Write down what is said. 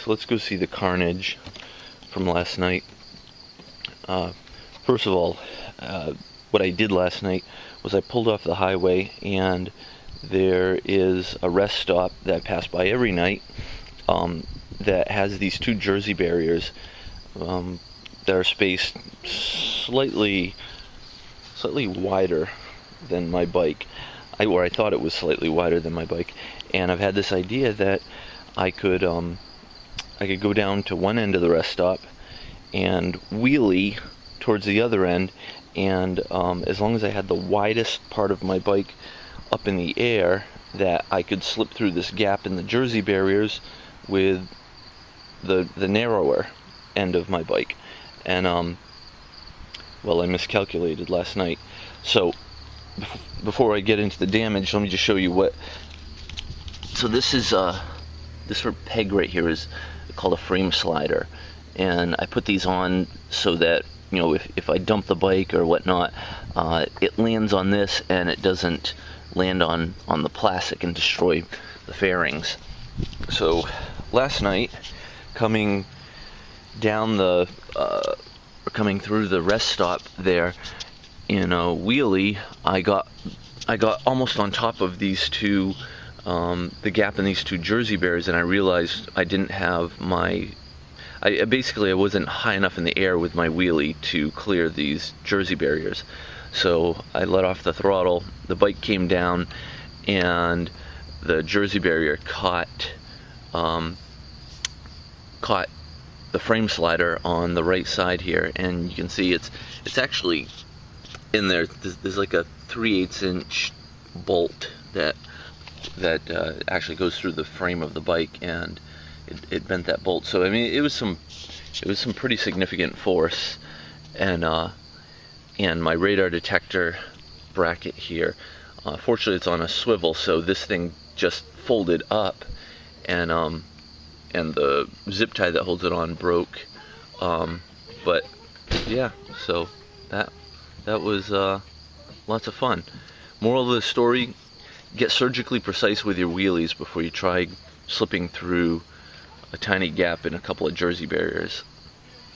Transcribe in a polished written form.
So let's go see the carnage from last night. First of all, what I did last night was I pulled off the highway, and there is a rest stop that I pass by every night that has these two Jersey barriers that are spaced slightly wider than my bike. I thought it was slightly wider than my bike, and I've had this idea that I could go down to one end of the rest stop and wheelie towards the other end, and as long as I had the widest part of my bike up in the air, that I could slip through this gap in the Jersey barriers with the narrower end of my bike. And well, I miscalculated last night. So before I get into the damage, let me just show you what. So this is this sort of peg right here is called a frame slider, and I put these on so that, you know, if I dump the bike or whatnot, it lands on this and it doesn't land on the plastic and destroy the fairings. So last night, coming down the coming through the rest stop there in a wheelie, I got almost on top of these two, the gap in these two Jersey barriers, and I realized I didn't have my, I wasn't high enough in the air with my wheelie to clear these Jersey barriers. So I let off the throttle, the bike came down, and the Jersey barrier caught the frame slider on the right side here, and you can see it's actually in there. There's like a 3/8 inch bolt that actually goes through the frame of the bike, and it bent that bolt. So I mean, it was some pretty significant force, and my radar detector bracket here, fortunately it's on a swivel, so this thing just folded up, and the zip tie that holds it on broke. But yeah, so that was lots of fun. Moral of the story: get surgically precise with your wheelies before you try slipping through a tiny gap in a couple of Jersey barriers.